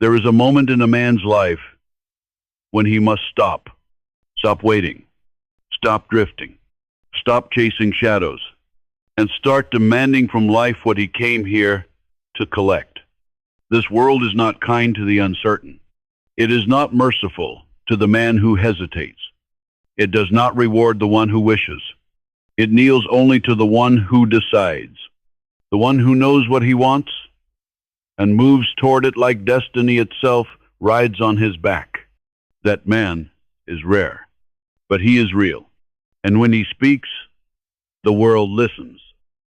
There is a moment in a man's life when he must stop. Stop waiting. Stop drifting. Stop chasing shadows. And start demanding from life what he came here to collect. This world is not kind to the uncertain. It is not merciful to the man who hesitates. It does not reward the one who wishes. It kneels only to the one who decides. The one who knows what he wants and moves toward it like destiny itself rides on his back. That man is rare, but he is real. And when he speaks, the world listens.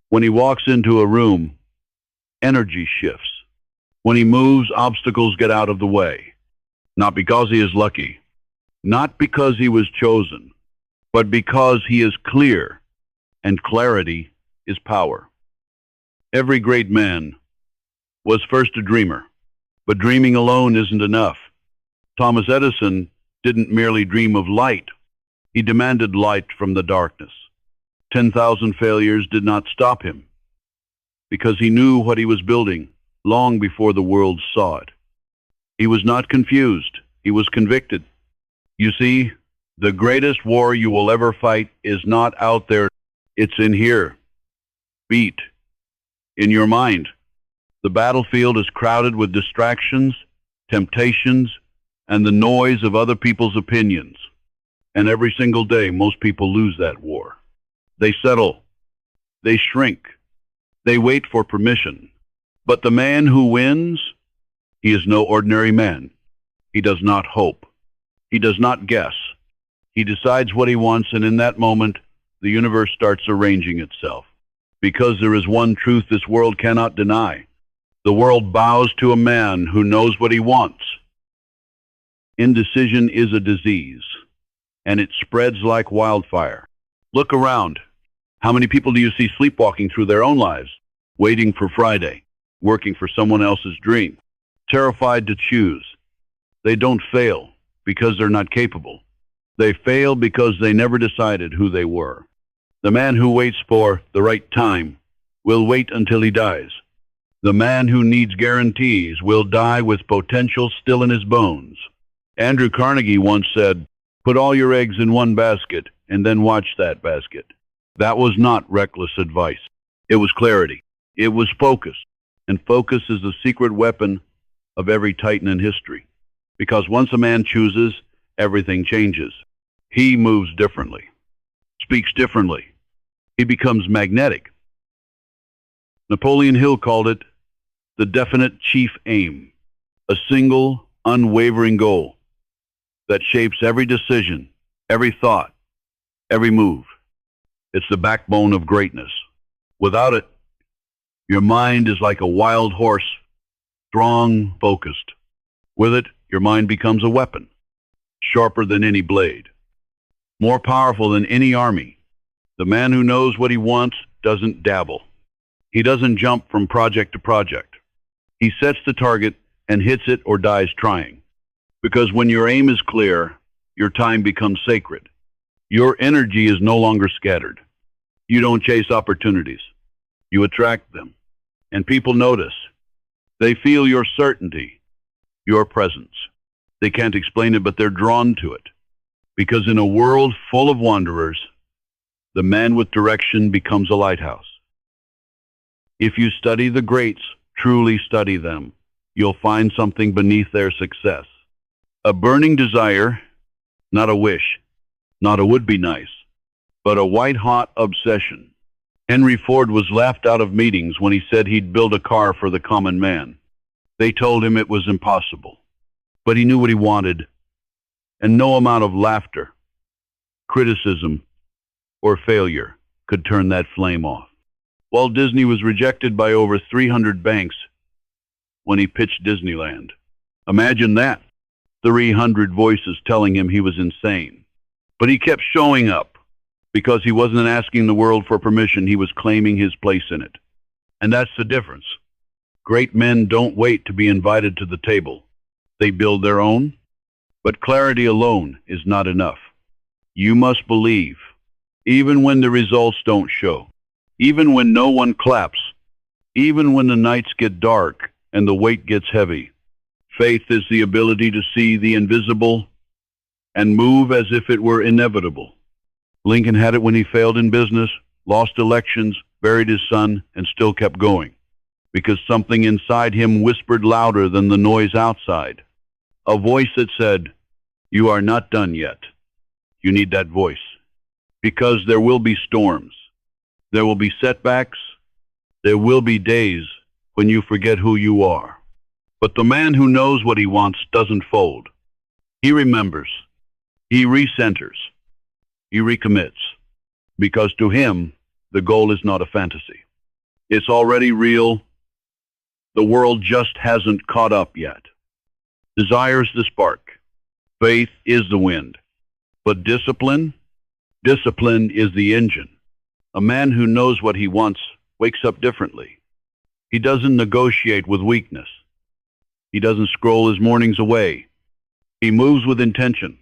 When he walks into a room, energy shifts. When he moves, obstacles get out of the way. Not because he is lucky, not because he was chosen, but because he is clear, and clarity is power. Every great man was first a dreamer, but dreaming alone isn't enough. Thomas Edison didn't merely dream of light. He demanded light from the darkness. 10,000 failures did not stop him, because he knew what he was building long before the world saw it. He was not confused. He was convicted. You see, the greatest war you will ever fight is not out there. It's in here. Beat. In your mind. The battlefield is crowded with distractions, temptations, and the noise of other people's opinions. And every single day, most people lose that war. They settle. They shrink. They wait for permission. But the man who wins, he is no ordinary man. He does not hope. He does not guess. He decides what he wants, and in that moment, the universe starts arranging itself. Because there is one truth this world cannot deny. The world bows to a man who knows what he wants. Indecision is a disease, and it spreads like wildfire. Look around. How many people do you see sleepwalking through their own lives, waiting for Friday, working for someone else's dream, terrified to choose? They don't fail because they're not capable. They fail because they never decided who they were. The man who waits for the right time will wait until he dies. The man who needs guarantees will die with potential still in his bones. Andrew Carnegie once said, "Put all your eggs in one basket and then watch that basket." That was not reckless advice. It was clarity. It was focus. And focus is the secret weapon of every titan in history. Because once a man chooses, everything changes. He moves differently, speaks differently. He becomes magnetic. Napoleon Hill called it the definite chief aim, a single, unwavering goal that shapes every decision, every thought, every move. It's the backbone of greatness. Without it, your mind is like a wild horse, strong, focused. With it, your mind becomes a weapon, sharper than any blade, more powerful than any army. The man who knows what he wants doesn't dabble. He doesn't jump from project to project. He sets the target and hits it or dies trying. Because when your aim is clear, your time becomes sacred. Your energy is no longer scattered. You don't chase opportunities. You attract them. And people notice. They feel your certainty, your presence. They can't explain it, but they're drawn to it. Because in a world full of wanderers, the man with direction becomes a lighthouse. If you study the greats, truly study them, you'll find something beneath their success. A burning desire, not a wish, not a would-be-nice, but a white-hot obsession. Henry Ford was laughed out of meetings when he said he'd build a car for the common man. They told him it was impossible, but he knew what he wanted, and no amount of laughter, criticism, or failure could turn that flame off. Walt Disney was rejected by over 300 banks when he pitched Disneyland. Imagine that. 300 voices telling him he was insane. But he kept showing up because he wasn't asking the world for permission. He was claiming his place in it. And that's the difference. Great men don't wait to be invited to the table. They build their own. But clarity alone is not enough. You must believe, even when the results don't show, even when no one claps, even when the nights get dark and the weight gets heavy. Faith is the ability to see the invisible and move as if it were inevitable. Lincoln had it when he failed in business, lost elections, buried his son, and still kept going, because something inside him whispered louder than the noise outside. A voice that said, "You are not done yet." You need that voice, because there will be storms. There will be setbacks. There will be days when you forget who you are. But the man who knows what he wants doesn't fold. He remembers. He recenters. He recommits. Because to him, the goal is not a fantasy. It's already real. The world just hasn't caught up yet. Desire's the spark. Faith is the wind. But discipline is the engine. A man who knows what he wants wakes up differently. He doesn't negotiate with weakness. He doesn't scroll his mornings away. He moves with intention.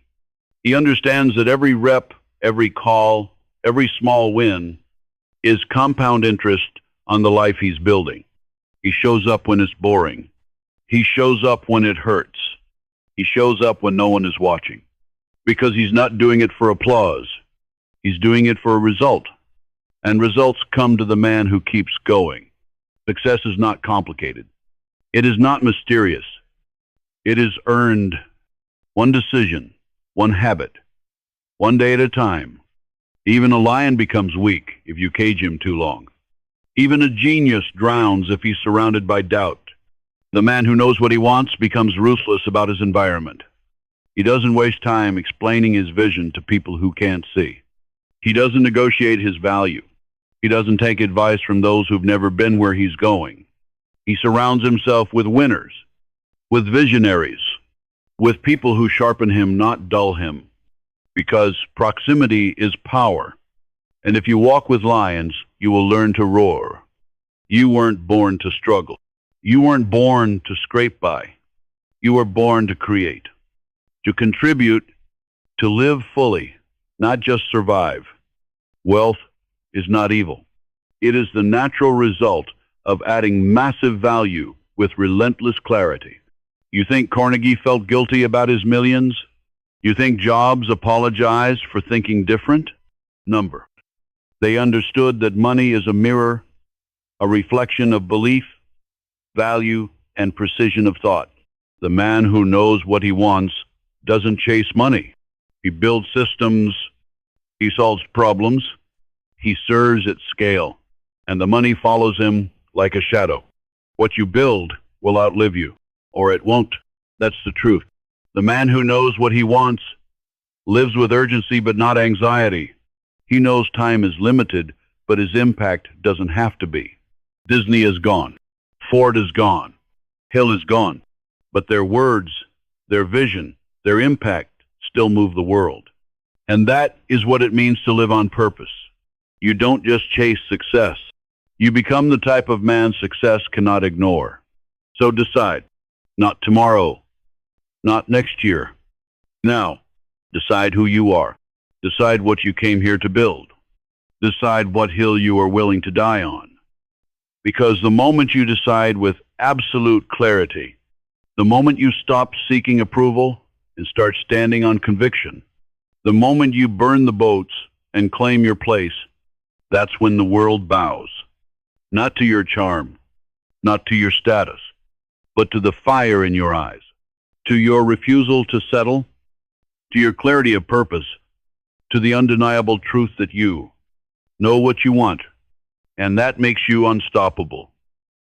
He understands that every rep, every call, every small win is compound interest on the life he's building. He shows up when it's boring. He shows up when it hurts. He shows up when no one is watching. Because he's not doing it for applause. He's doing it for a result. And results come to the man who keeps going. Success is not complicated. It is not mysterious. It is earned. One decision, one habit, one day at a time. Even a lion becomes weak if you cage him too long. Even a genius drowns if he's surrounded by doubt. The man who knows what he wants becomes ruthless about his environment. He doesn't waste time explaining his vision to people who can't see. He doesn't negotiate his value. He doesn't take advice from those who've never been where he's going. He surrounds himself with winners, with visionaries, with people who sharpen him, not dull him. Because proximity is power. And if you walk with lions, you will learn to roar. You weren't born to struggle. You weren't born to scrape by. You were born to create, to contribute, to live fully, not just survive. Wealth is not evil. It is the natural result of adding massive value with relentless clarity. You think Carnegie felt guilty about his millions? You think Jobs apologized for thinking different? Number. They understood that money is a mirror, a reflection of belief, value, and precision of thought. The man who knows what he wants doesn't chase money. He builds systems. He solves problems. He serves at scale. And the money follows him like a shadow. What you build will outlive you, or it won't. That's the truth. The man who knows what he wants lives with urgency but not anxiety. He knows time is limited, but his impact doesn't have to be. Disney is gone. Ford is gone. Hill is gone. But their words, their vision, their impact still move the world. And that is what it means to live on purpose. You don't just chase success. You become the type of man success cannot ignore. So decide. Not tomorrow. Not next year. Now, decide who you are. Decide what you came here to build. Decide what hill you are willing to die on. Because the moment you decide with absolute clarity, the moment you stop seeking approval and start standing on conviction, the moment you burn the boats and claim your place, that's when the world bows. Not to your charm, not to your status, but to the fire in your eyes, to your refusal to settle, to your clarity of purpose, to the undeniable truth that you know what you want, and that makes you unstoppable.